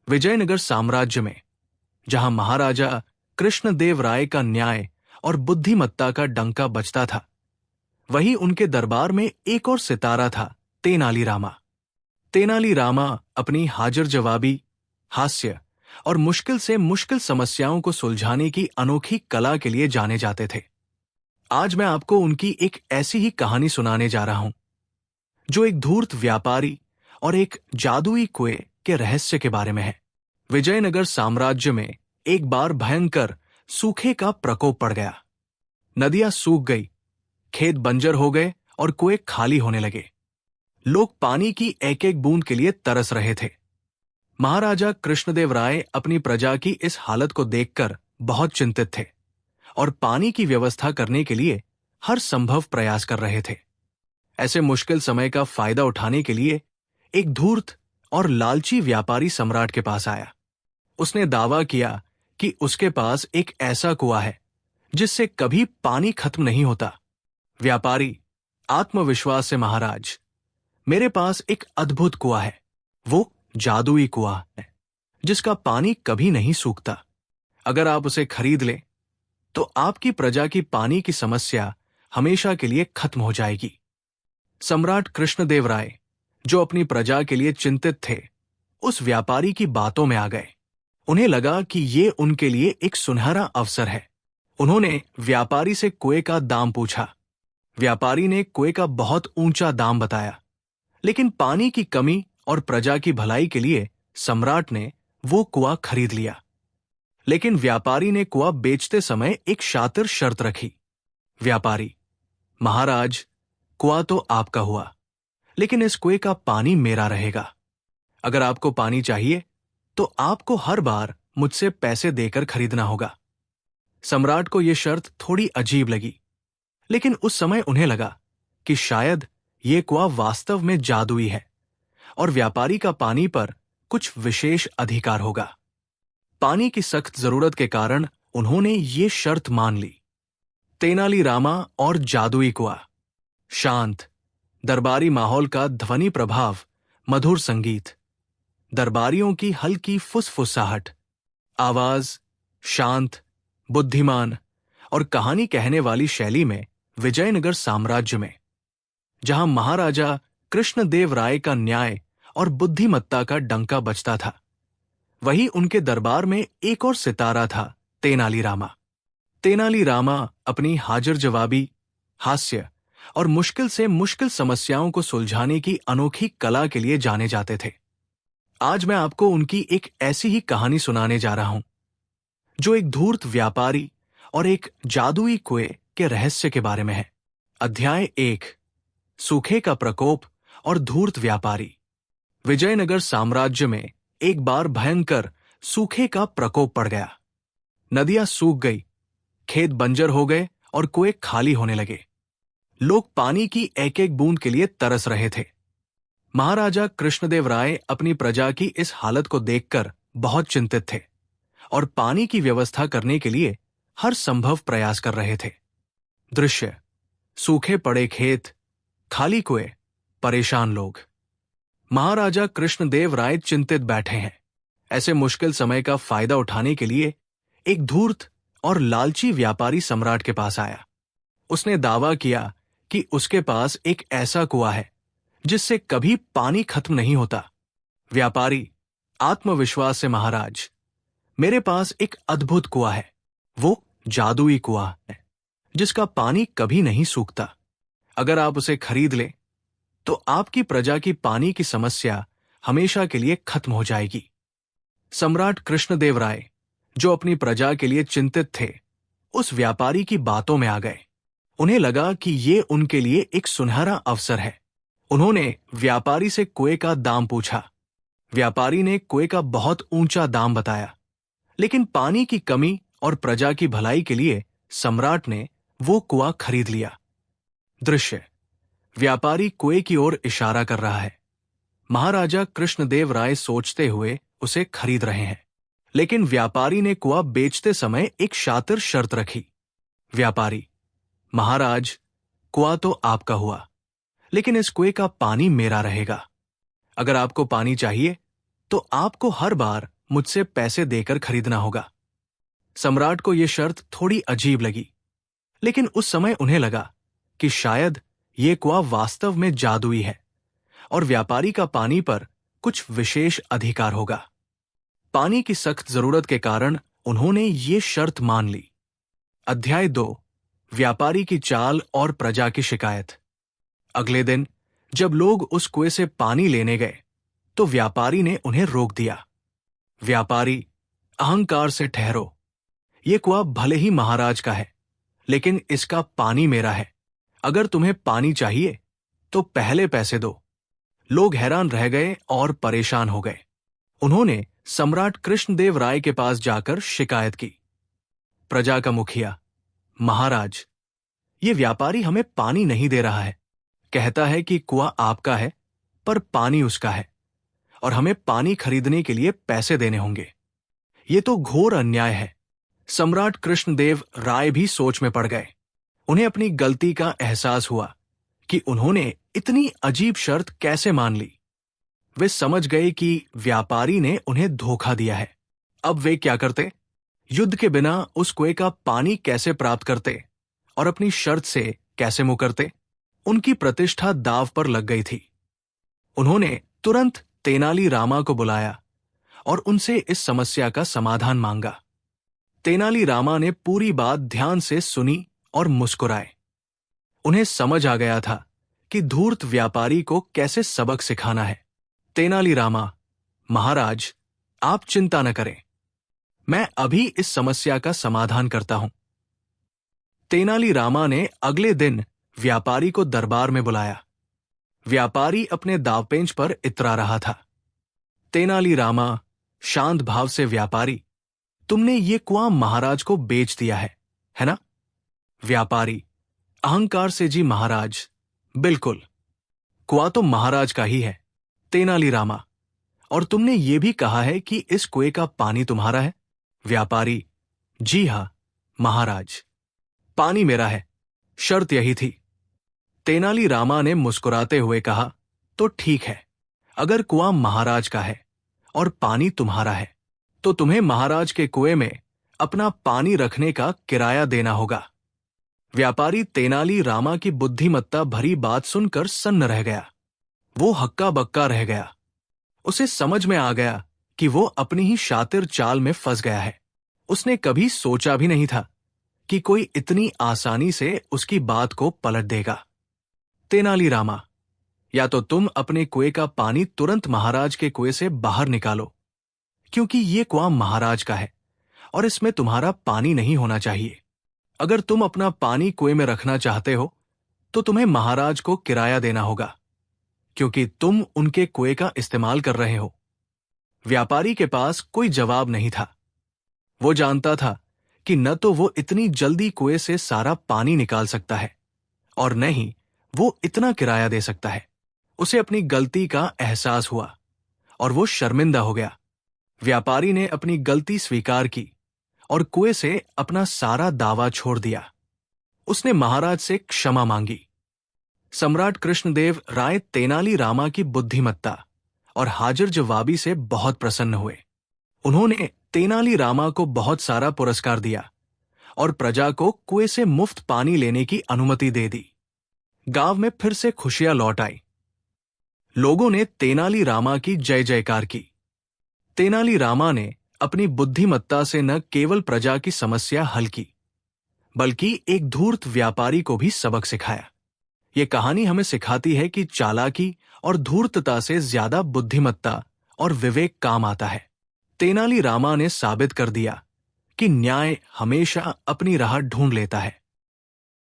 विजयनगर साम्राज्य में, जहां महाराजा कृष्णदेव राय का न्याय और बुद्धिमत्ता का डंका बजता था, वहीं उनके दरबार में एक और सितारा था, तेनालीरामा। तेनालीरामा अपनी हाजिर जवाबी, हास्य और मुश्किल से मुश्किल समस्याओं को सुलझाने की अनोखी कला के लिए जाने जाते थे। आज मैं आपको उनकी एक ऐसी ही कहानी सुनाने जा रहा हूं, जो एक धूर्त व्यापारी और एक जादुई कुएं के रहस्य के बारे में है। विजयनगर साम्राज्य में एक बार भयंकर सूखे का प्रकोप पड़ गया। नदियां सूख गई, खेत बंजर हो गए और कुएं खाली होने लगे। लोग पानी की एक एक बूंद के लिए तरस रहे थे। महाराजा कृष्णदेव राय अपनी प्रजा की इस हालत को देखकर बहुत चिंतित थे और पानी की व्यवस्था करने के लिए हर संभव प्रयास कर रहे थे। ऐसे मुश्किल समय का फायदा उठाने के लिए एक धूर्त और लालची व्यापारी सम्राट के पास आया। उसने दावा किया कि उसके पास एक ऐसा कुआं है जिससे कभी पानी खत्म नहीं होता। व्यापारी आत्मविश्वास से, महाराज, मेरे पास एक अद्भुत कुआं है। वो जादुई कुआं है जिसका पानी कभी नहीं सूखता। अगर आप उसे खरीद लें तो आपकी प्रजा की पानी की समस्या हमेशा के लिए खत्म हो जाएगी। सम्राट कृष्णदेव राय, जो अपनी प्रजा के लिए चिंतित थे, उस व्यापारी की बातों में आ गए। उन्हें लगा कि ये उनके लिए एक सुनहरा अवसर है। उन्होंने व्यापारी से कुएं का दाम पूछा। व्यापारी ने कुएं का बहुत ऊंचा दाम बताया, लेकिन पानी की कमी और प्रजा की भलाई के लिए सम्राट ने वो कुआं खरीद लिया। लेकिन व्यापारी ने कुआं बेचते समय एक शातिर शर्त रखी। व्यापारी, महाराज, कुआं तो आपका हुआ, लेकिन इस कुएं का पानी मेरा रहेगा। अगर आपको पानी चाहिए तो आपको हर बार मुझसे पैसे देकर खरीदना होगा। सम्राट को यह शर्त थोड़ी अजीब लगी, लेकिन उस समय उन्हें लगा कि शायद ये कुआं वास्तव में जादुई है और व्यापारी का पानी पर कुछ विशेष अधिकार होगा। पानी की सख्त जरूरत के कारण उन्होंने ये शर्त मान ली। तेनालीरामा और जादुई कुआं। शांत, दरबारी माहौल का ध्वनि प्रभाव, मधुर संगीत, दरबारियों की हल्की फुसफुसाहट, आवाज शांत, बुद्धिमान और कहानी कहने वाली शैली में विजयनगर साम्राज्य में, जहां महाराजा कृष्णदेव राय का न्याय और बुद्धिमत्ता का डंका बजता था, वहीं उनके दरबार में एक और सितारा था, तेनालीरामा। तेनालीरामा अपनी हाजिर जवाबी, हास्य और मुश्किल से मुश्किल समस्याओं को सुलझाने की अनोखी कला के लिए जाने जाते थे। आज मैं आपको उनकी एक ऐसी ही कहानी सुनाने जा रहा हूं, जो एक धूर्त व्यापारी और एक जादुई कुएं के रहस्य के बारे में है। अध्याय 1, सूखे का प्रकोप और धूर्त व्यापारी। विजयनगर साम्राज्य में एक बार भयंकर सूखे का प्रकोप पड़ गया। नदियां सूख गई, खेत बंजर हो गए और कुएं खाली होने लगे। लोग पानी की एक एक बूंद के लिए तरस रहे थे। महाराजा कृष्णदेव राय अपनी प्रजा की इस हालत को देखकर बहुत चिंतित थे और पानी की व्यवस्था करने के लिए हर संभव प्रयास कर रहे थे। दृश्य: सूखे पड़े खेत, खाली कुएं, परेशान लोग। महाराजा कृष्णदेव राय चिंतित बैठे हैं। ऐसे मुश्किल समय का फायदा उठाने के लिए एक धूर्त और लालची व्यापारी सम्राट के पास आया। उसने दावा किया कि उसके पास एक ऐसा कुआं है जिससे कभी पानी खत्म नहीं होता। व्यापारी आत्मविश्वास से, महाराज, मेरे पास एक अद्भुत कुआं है। वो जादुई कुआं है जिसका पानी कभी नहीं सूखता। अगर आप उसे खरीद लें तो आपकी प्रजा की पानी की समस्या हमेशा के लिए खत्म हो जाएगी। सम्राट कृष्णदेव राय, जो अपनी प्रजा के लिए चिंतित थे, उस व्यापारी की बातों में आ गए। उन्हें लगा कि ये उनके लिए एक सुनहरा अवसर है। उन्होंने व्यापारी से कुएं का दाम पूछा। व्यापारी ने कुएं का बहुत ऊंचा दाम बताया, लेकिन पानी की कमी और प्रजा की भलाई के लिए सम्राट ने वो कुआं खरीद लिया। दृश्य: व्यापारी कुएं की ओर इशारा कर रहा है। महाराजा कृष्णदेव राय सोचते हुए उसे खरीद रहे हैं, लेकिन व्यापारी ने कुआं बेचते समय एक शातिर शर्त रखी। व्यापारी: महाराज, कुआं तो आपका हुआ, लेकिन इस कुएं का पानी मेरा रहेगा। अगर आपको पानी चाहिए तो आपको हर बार मुझसे पैसे देकर खरीदना होगा। सम्राट को यह शर्त थोड़ी अजीब लगी, लेकिन उस समय उन्हें लगा कि शायद ये कुआं वास्तव में जादुई है और व्यापारी का पानी पर कुछ विशेष अधिकार होगा। पानी की सख्त जरूरत के कारण उन्होंने ये शर्त मान ली। अध्याय 2, व्यापारी की चाल और प्रजा की शिकायत। अगले दिन जब लोग उस कुएं से पानी लेने गए तो व्यापारी ने उन्हें रोक दिया। व्यापारी, अहंकार से ठहरो। ये कुआं भले ही महाराज का है, लेकिन इसका पानी मेरा है। अगर तुम्हें पानी चाहिए तो पहले पैसे दो। लोग हैरान रह गए और परेशान हो गए। उन्होंने सम्राट कृष्णदेव राय के पास जाकर शिकायत की। प्रजा का मुखिया, महाराज, ये व्यापारी हमें पानी नहीं दे रहा है। कहता है कि कुआं आपका है पर पानी उसका है और हमें पानी खरीदने के लिए पैसे देने होंगे। ये तो घोर अन्याय है। सम्राट कृष्णदेव राय भी सोच में पड़ गए। उन्हें अपनी गलती का एहसास हुआ कि उन्होंने इतनी अजीब शर्त कैसे मान ली। वे समझ गए कि व्यापारी ने उन्हें धोखा दिया है। अब वे क्या करते? युद्ध के बिना उस कुएं का पानी कैसे प्राप्त करते और अपनी शर्त से कैसे मुकरते? उनकी प्रतिष्ठा दांव पर लग गई थी। उन्होंने तुरंत तेनाली रामा को बुलाया और उनसे इस समस्या का समाधान मांगा। तेनाली रामा ने पूरी बात ध्यान से सुनी और मुस्कुराए। उन्हें समझ आ गया था कि धूर्त व्यापारी को कैसे सबक सिखाना है। तेनाली रामा, महाराज, आप चिंता न करें, मैं अभी इस समस्या का समाधान करता हूं। तेनाली रामा ने अगले दिन व्यापारी को दरबार में बुलाया। व्यापारी अपने दावपेंच पर इतरा रहा था। तेनाली रामा, शांत भाव से, व्यापारी, तुमने ये कुआं महाराज को बेच दिया है ना? व्यापारी, अहंकार से, जी महाराज, बिल्कुल, कुआं तो महाराज का ही है। तेनाली रामा, और तुमने ये भी कहा है कि इस कुएं का पानी तुम्हारा है? व्यापारी, जी हां महाराज, पानी मेरा है, शर्त यही थी। तेनाली रामा ने मुस्कुराते हुए कहा, तो ठीक है, अगर कुआं महाराज का है और पानी तुम्हारा है तो तुम्हें महाराज के कुएं में अपना पानी रखने का किराया देना होगा। व्यापारी तेनाली रामा की बुद्धिमत्ता भरी बात सुनकर सन्न रह गया। वो हक्का बक्का रह गया। उसे समझ में आ गया कि वो अपनी ही शातिर चाल में फंस गया है। उसने कभी सोचा भी नहीं था कि कोई इतनी आसानी से उसकी बात को पलट देगा। तेनाली रामा, या तो तुम अपने कुएं का पानी तुरंत महाराज के कुएं से बाहर निकालो, क्योंकि ये कुआं महाराज का है और इसमें तुम्हारा पानी नहीं होना चाहिए। अगर तुम अपना पानी कुएं में रखना चाहते हो तो तुम्हें महाराज को किराया देना होगा, क्योंकि तुम उनके कुएं का इस्तेमाल कर रहे हो। व्यापारी के पास कोई जवाब नहीं था। वो जानता था कि न तो वो इतनी जल्दी कुएं से सारा पानी निकाल सकता है और न ही वो इतना किराया दे सकता है। उसे अपनी गलती का एहसास हुआ और वो शर्मिंदा हो गया। व्यापारी ने अपनी गलती स्वीकार की और कुएं से अपना सारा दावा छोड़ दिया। उसने महाराज से क्षमा मांगी। सम्राट कृष्णदेव राय तेनाली रामा की बुद्धिमत्ता और हाजिर जवाबी से बहुत प्रसन्न हुए। उन्होंने तेनाली रामा को बहुत सारा पुरस्कार दिया और प्रजा को कुएं से मुफ्त पानी लेने की अनुमति दे दी। गांव में फिर से खुशियां लौट आई। लोगों ने तेनाली रामा की जय जयकार की। तेनाली रामा ने अपनी बुद्धिमत्ता से न केवल प्रजा की समस्या हल की, बल्कि एक धूर्त व्यापारी को भी सबक सिखाया। ये कहानी हमें सिखाती है कि चालाकी और धूर्तता से ज्यादा बुद्धिमत्ता और विवेक काम आता है। तेनाली रामा ने साबित कर दिया कि न्याय हमेशा अपनी राह ढूंढ लेता है।